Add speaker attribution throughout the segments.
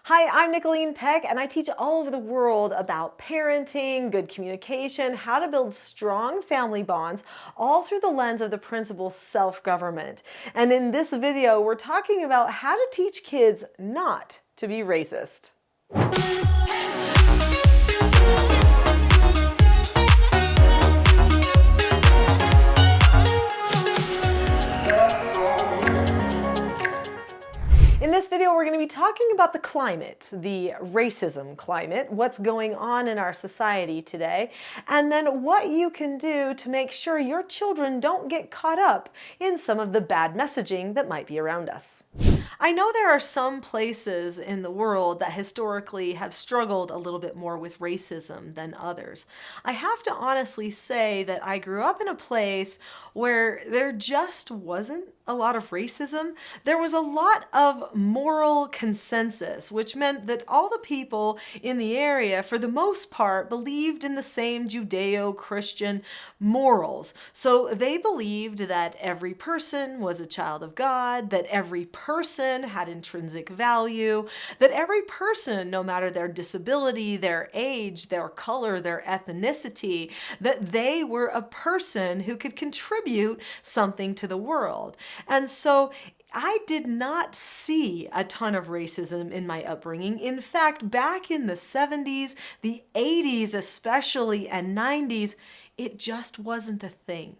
Speaker 1: Hi, I'm Nicholeen Peck, and I teach all over the world about parenting, good communication, how to build strong family bonds, all through the lens of the principle self-government. And in this video, we're talking about how to teach kids not to be racist. In this video, we're going to be talking about the climate, the racism climate, what's going on in our society today, and then what you can do to make sure your children don't get caught up in some of the bad messaging that might be around us. I know there are some places in the world that historically have struggled a little bit more with racism than others. I have to honestly say that I grew up in a place where there just wasn't a lot of racism. There was a lot of moral consensus, which meant that all the people in the area, for the most part, believed in the same Judeo-Christian morals. So they believed that every person was a child of God, that every person had intrinsic value, that every person, no matter their disability, their age, their color, their ethnicity, that they were a person who could contribute something to the world. And so I did not see a ton of racism in my upbringing. In fact, back in the 70s, the 80s especially, and 90s, it just wasn't a thing.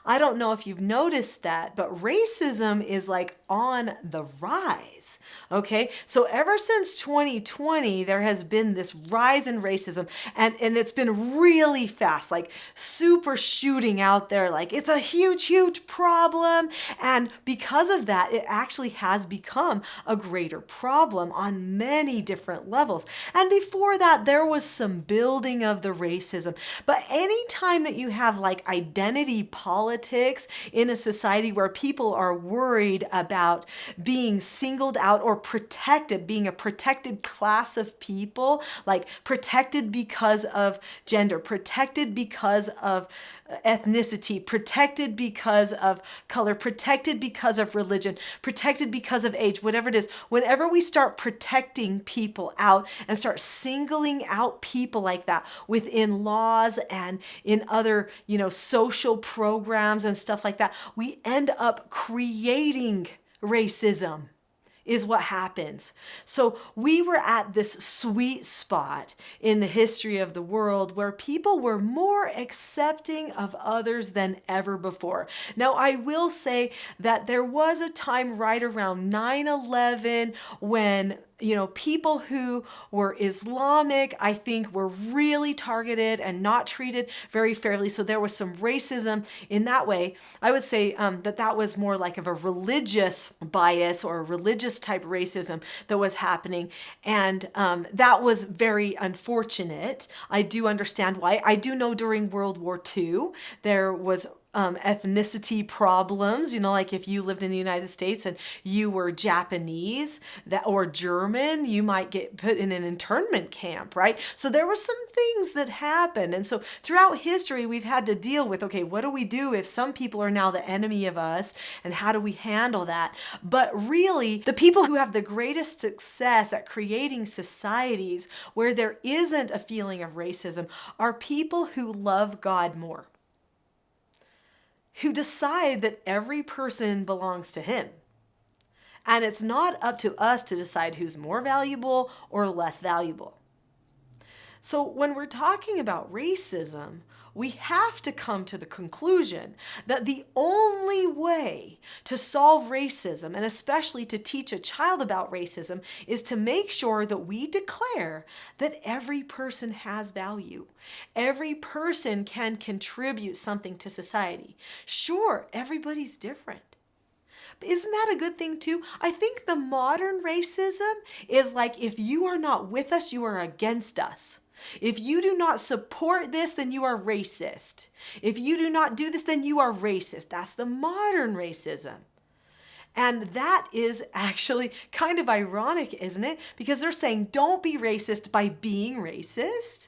Speaker 1: I don't know if you've noticed that, but racism is like on the rise, okay? So ever since 2020, there has been this rise in racism, and it's been really fast, like super shooting out there, like it's a huge, huge problem. And because of that, it actually has become a greater problem on many different levels. And before that, there was some building of the racism. But anytime that you have like identity politics in a society where people are worried about being singled out or protected, being a protected class of people, like protected because of gender, protected because of ethnicity, protected because of color, protected because of religion, protected because of age, whatever it is, whenever we start protecting people out and start singling out people like that within laws and in other, social programs and stuff like that, we end up creating racism. Is what happens. So we were at this sweet spot in the history of the world where people were more accepting of others than ever before. Now, I will say that there was a time right around 9/11 when people who were Islamic, I think, were really targeted and not treated very fairly. So there was some racism in that way. I would say that was more like of a religious bias or a religious type racism that was happening. And that was very unfortunate. I do understand why. I do know during World War II, there was ethnicity problems, like if you lived in the United States and you were Japanese or German, you might get put in an internment camp, right? So there were some things that happened. And so throughout history, we've had to deal with, okay, what do we do if some people are now the enemy of us, and how do we handle that? But really, the people who have the greatest success at creating societies where there isn't a feeling of racism are people who love God more, who decide that every person belongs to Him. And it's not up to us to decide who's more valuable or less valuable. So when we're talking about racism, we have to come to the conclusion that the only way to solve racism, and especially to teach a child about racism, is to make sure that we declare that every person has value. Every person can contribute something to society. Sure, everybody's different. But isn't that a good thing too? I think the modern racism is like, if you are not with us, you are against us. If you do not support this, then you are racist. If you do not do this, then you are racist. That's the modern racism. And that is actually kind of ironic, isn't it? Because they're saying, don't be racist by being racist.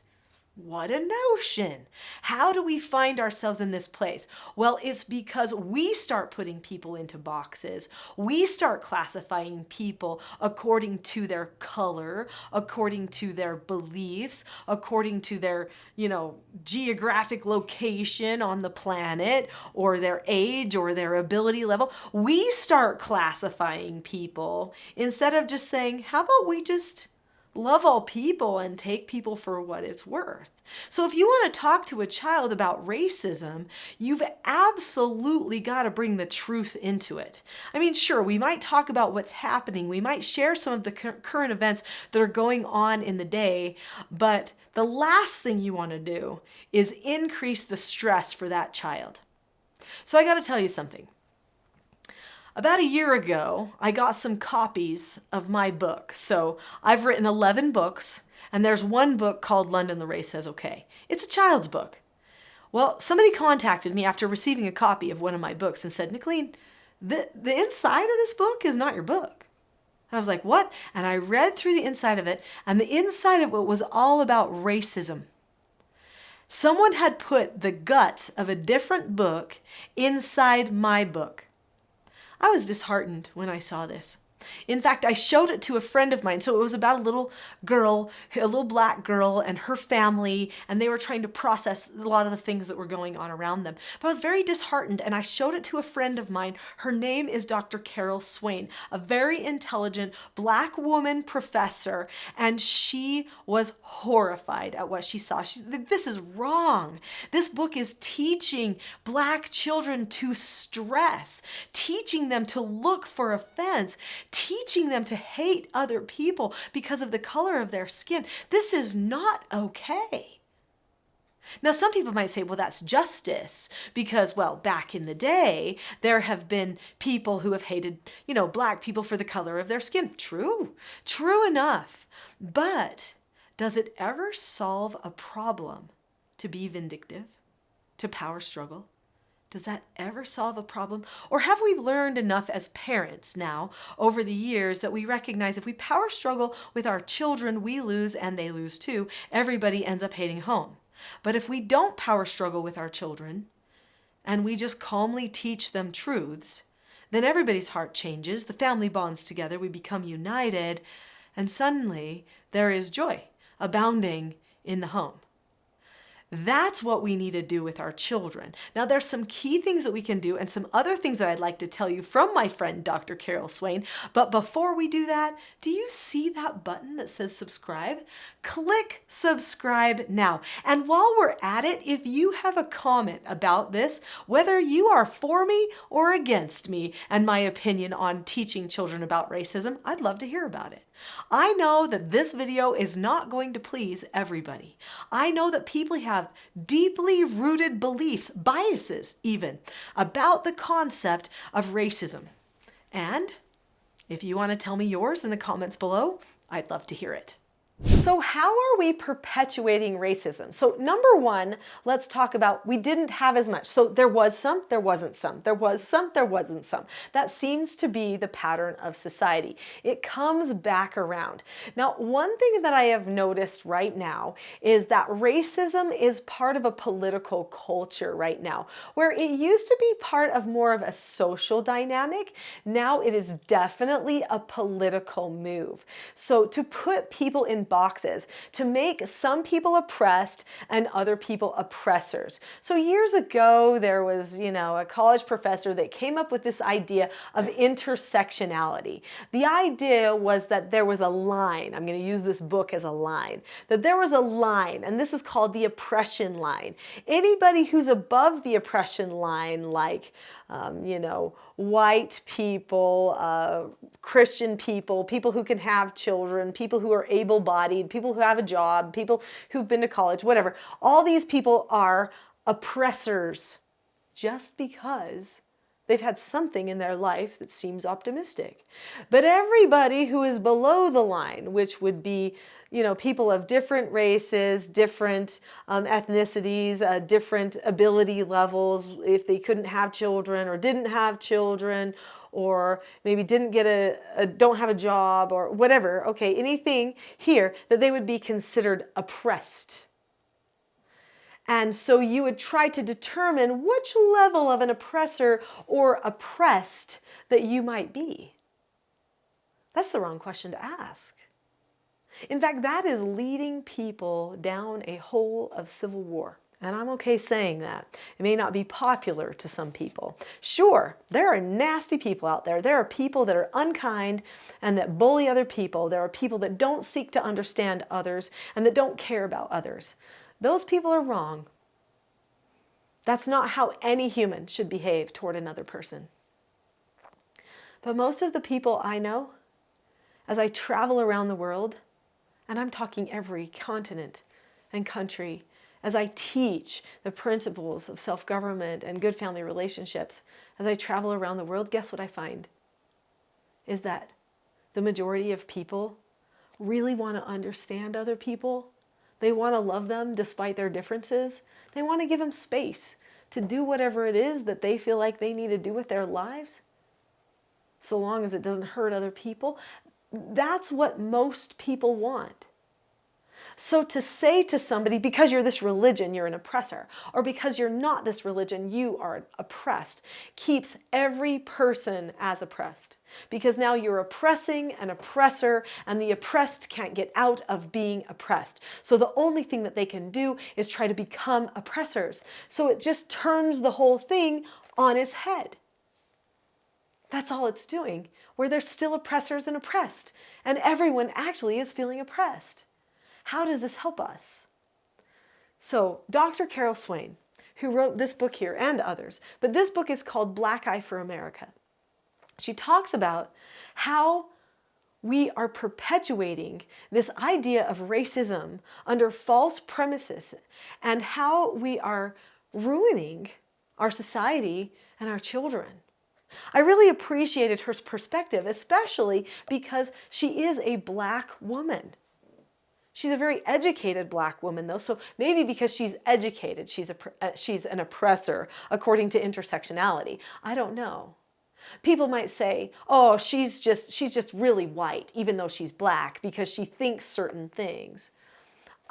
Speaker 1: What a notion. How do we find ourselves in this place? Well, it's because we start putting people into boxes. We start classifying people according to their color, according to their beliefs, according to their, geographic location on the planet, or their age, or their ability level. We start classifying people instead of just saying, how about we just love all people and take people for what it's worth. So if you want to talk to a child about racism, you've absolutely got to bring the truth into it. I mean, sure, we might talk about what's happening. We might share some of the current events that are going on in the day, but the last thing you want to do is increase the stress for that child. So I got to tell you something. About a year ago, I got some copies of my book. So I've written 11 books, and there's one book called London the Race Says Okay. It's a child's book. Well, somebody contacted me after receiving a copy of one of my books and said, Nicholeen, the inside of this book is not your book. I was like, what? And I read through the inside of it, and the inside of it was all about racism. Someone had put the guts of a different book inside my book. I was disheartened when I saw this. In fact, I showed it to a friend of mine. So it was about a little girl, a little black girl and her family, and they were trying to process a lot of the things that were going on around them. But I was very disheartened, and I showed it to a friend of mine. Her name is Dr. Carol Swain, a very intelligent black woman professor, and she was horrified at what she saw. She said, this is wrong. This book is teaching black children to stress, teaching them to look for offense, teaching them to hate other people because of the color of their skin. This is not okay. Now, some people might say, well, that's justice because, well, back in the day, there have been people who have hated, black people for the color of their skin. True enough. But does it ever solve a problem to be vindictive, to power struggle? Does that ever solve a problem? Or have we learned enough as parents now over the years that we recognize if we power struggle with our children, we lose and they lose too. Everybody ends up hating home. But if we don't power struggle with our children and we just calmly teach them truths, then everybody's heart changes, the family bonds together, we become united, and suddenly there is joy abounding in the home. That's what we need to do with our children. Now, there's some key things that we can do and some other things that I'd like to tell you from my friend, Dr. Carol Swain. But before we do that, do you see that button that says subscribe? Click subscribe now. And while we're at it, if you have a comment about this, whether you are for me or against me and my opinion on teaching children about racism, I'd love to hear about it. I know that this video is not going to please everybody. I know that people have deeply rooted beliefs, biases even, about the concept of racism. And if you want to tell me yours in the comments below, I'd love to hear it. So how are we perpetuating racism? So number one, let's talk about we didn't have as much. So there was some, there wasn't some. There was some, there wasn't some. That seems to be the pattern of society. It comes back around. Now, one thing that I have noticed right now is that racism is part of a political culture right now, where it used to be part of more of a social dynamic. Now it is definitely a political move. So to put people in boxes, to make some people oppressed and other people oppressors. So years ago, there was, a college professor that came up with this idea of intersectionality. The idea was that there was a line, I'm going to use this book as a line, that there was a line, and this is called the oppression line. Anybody who's above the oppression line, like white people, Christian people, people who can have children, people who are able-bodied, people who have a job, people who've been to college, whatever. All these people are oppressors just because they've had something in their life that seems optimistic. But everybody who is below the line, which would be people of different races, different ethnicities, different ability levels, if they couldn't have children or didn't have children, or maybe didn't get don't have a job or whatever, okay, anything here that they would be considered oppressed. And so you would try to determine which level of an oppressor or oppressed that you might be. That's the wrong question to ask. In fact, that is leading people down a hole of civil war. And I'm okay saying that. It may not be popular to some people. Sure, there are nasty people out there. There are people that are unkind and that bully other people. There are people that don't seek to understand others and that don't care about others. Those people are wrong. That's not how any human should behave toward another person. But most of the people I know, as I travel around the world, and I'm talking every continent and country, as I teach the principles of self-government and good family relationships, as I travel around the world, guess what I find? Is that the majority of people really want to understand other people. They want to love them despite their differences. They want to give them space to do whatever it is that they feel like they need to do with their lives, so long as it doesn't hurt other people. That's what most people want. So to say to somebody, because you're this religion, you're an oppressor, or because you're not this religion, you are oppressed, keeps every person as oppressed. Because now you're oppressing an oppressor, and the oppressed can't get out of being oppressed. So the only thing that they can do is try to become oppressors. So it just turns the whole thing on its head. That's all it's doing, where there's still oppressors and oppressed, and everyone actually is feeling oppressed. How does this help us? So Dr. Carol Swain, who wrote this book here and others, but this book is called Black Eye for America. She talks about how we are perpetuating this idea of racism under false premises and how we are ruining our society and our children. I really appreciated her perspective, especially because she is a Black woman. She's a very educated Black woman, though, so maybe because she's educated, she's an oppressor, according to intersectionality. I don't know. People might say, oh, she's just really white, even though she's Black, because she thinks certain things.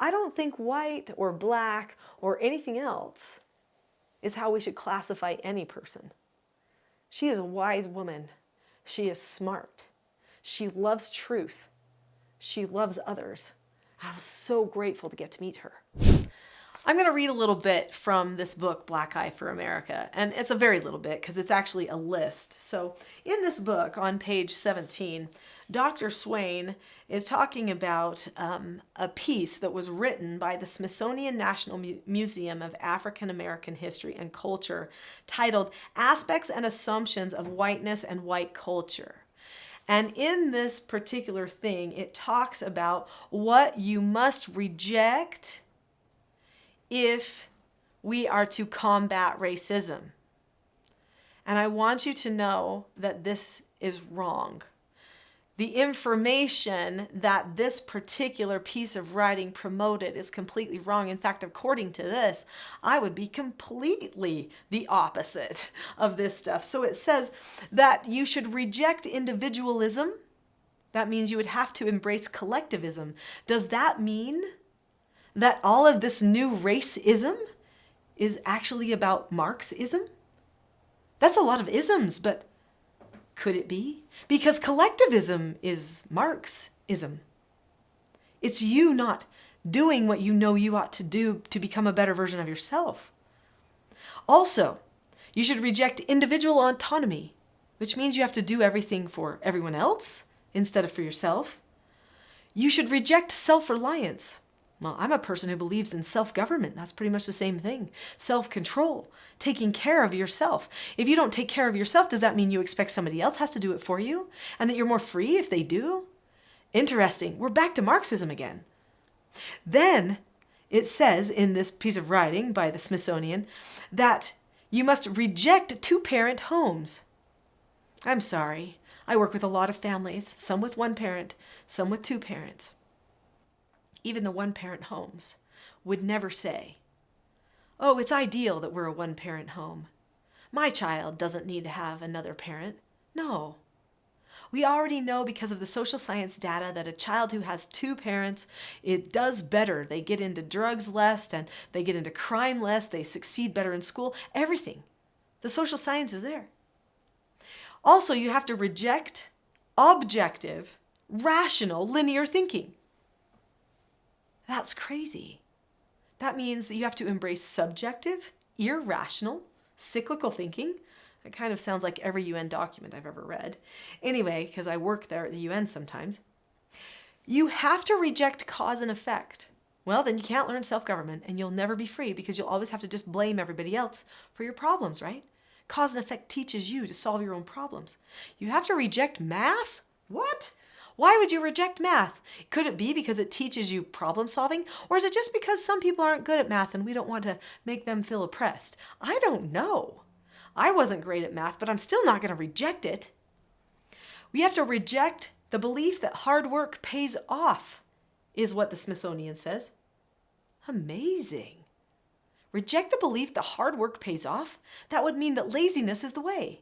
Speaker 1: I don't think white or Black or anything else is how we should classify any person. She is a wise woman. She is smart. She loves truth. She loves others. I was so grateful to get to meet her. I'm going to read a little bit from this book, Black Eye for America. And it's a very little bit because it's actually a list. So in this book on page 17, Dr. Swain is talking about a piece that was written by the Smithsonian National Museum of African American History and Culture titled Aspects and Assumptions of Whiteness and White Culture. And in this particular thing, it talks about what you must reject if we are to combat racism. And I want you to know that this is wrong. The information that this particular piece of writing promoted is completely wrong. In fact, according to this, I would be completely the opposite of this stuff. So it says that you should reject individualism. That means you would have to embrace collectivism. Does that mean that all of this new racism is actually about Marxism? That's a lot of isms, but could it be? Because collectivism is Marxism. It's you not doing what you know you ought to do to become a better version of yourself. Also, you should reject individual autonomy, which means you have to do everything for everyone else instead of for yourself. You should reject self-reliance. Well, I'm a person who believes in self-government. That's pretty much the same thing. Self-control, taking care of yourself. If you don't take care of yourself, does that mean you expect somebody else has to do it for you? And that you're more free if they do? Interesting. We're back to Marxism again. Then it says in this piece of writing by the Smithsonian that you must reject two-parent homes. I'm sorry. I work with a lot of families, some with one parent, some with two parents. Even the one-parent homes would never say, oh, it's ideal that we're a one-parent home. My child doesn't need to have another parent. No. We already know because of the social science data that a child who has two parents, it does better. They get into drugs less and they get into crime less. They succeed better in school. Everything. The social science is there. Also, you have to reject objective, rational, linear thinking. That's crazy. That means that you have to embrace subjective, irrational, cyclical thinking. That kind of sounds like every UN document I've ever read. Anyway, because I work there at the UN sometimes. You have to reject cause and effect. Well, then you can't learn self-government and you'll never be free because you'll always have to just blame everybody else for your problems, right? Cause and effect teaches you to solve your own problems. You have to reject math? What? Why would you reject math? Could it be because it teaches you problem solving? Or is it just because some people aren't good at math and we don't want to make them feel oppressed? I don't know. I wasn't great at math, but I'm still not going to reject it. We have to reject the belief that hard work pays off, is what the Smithsonian says. Amazing. Reject the belief that hard work pays off? That would mean that laziness is the way.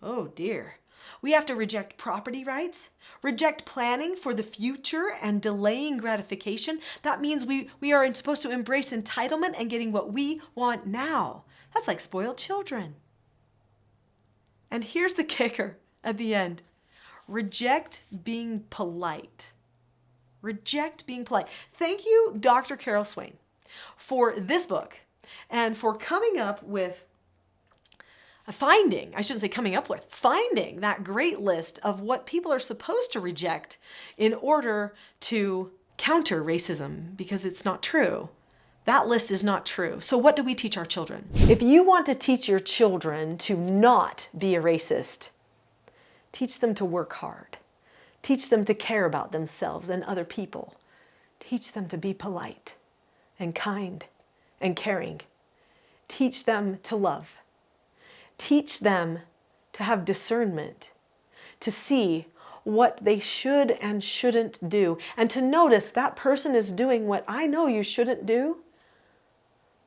Speaker 1: Oh dear. We have to reject property rights, reject planning for the future and delaying gratification. That means we are supposed to embrace entitlement and getting what we want now. That's like spoiled children. And here's the kicker at the end. Reject being polite. Reject being polite. Thank you, Dr. Carol Swain, for this book and for coming up with finding that great list of what people are supposed to reject in order to counter racism, because it's not true. That list is not true. So what do we teach our children? If you want to teach your children to not be a racist, teach them to work hard. Teach them to care about themselves and other people. Teach them to be polite and kind and caring. Teach them to love. Teach them to have discernment, to see what they should and shouldn't do, and to notice that person is doing what I know you shouldn't do,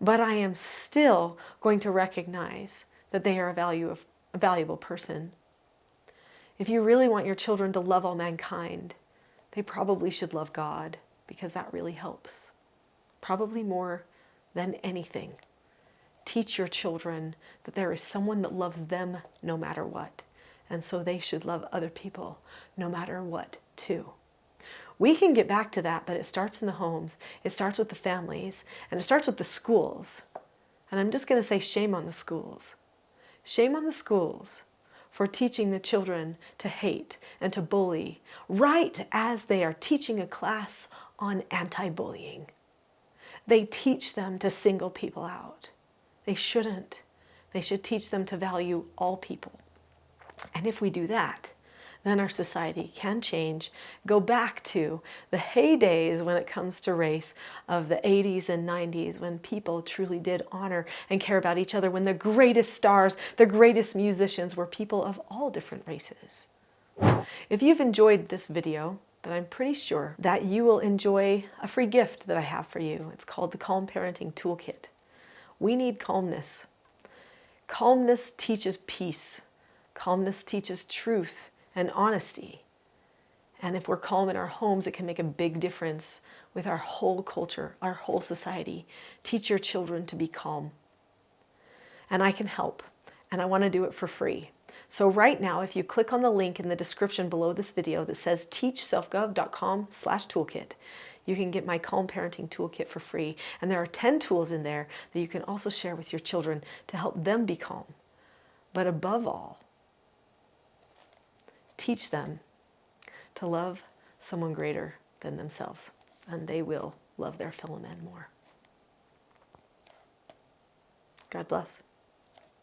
Speaker 1: but I am still going to recognize that they are a valuable person. If you really want your children to love all mankind, they probably should love God, because that really helps. Probably more than anything. Teach your children that there is someone that loves them no matter what, and so they should love other people no matter what too. We can get back to that, but it starts in the homes, it starts with the families, and it starts with the schools. And I'm just going to say shame on the schools. Shame on the schools for teaching the children to hate and to bully right as they are teaching a class on anti-bullying. They teach them to single people out. They shouldn't. They should teach them to value all people. And if we do that, then our society can change, go back to the heydays when it comes to race of the 80s and 90s, when people truly did honor and care about each other, when the greatest stars, the greatest musicians were people of all different races. If you've enjoyed this video, then I'm pretty sure that you will enjoy a free gift that I have for you. It's called the Calm Parenting Toolkit. We need calmness. Calmness teaches peace. Calmness teaches truth and honesty. And if we're calm in our homes, it can make a big difference with our whole culture, our whole society. Teach your children to be calm. And I can help. And I want to do it for free. So right now, if you click on the link in the description below this video that says teachselfgov.com/toolkit, you can get my Calm Parenting Toolkit for free. And there are 10 tools in there that you can also share with your children to help them be calm. But above all, teach them to love someone greater than themselves, and they will love their fellow man more. God bless.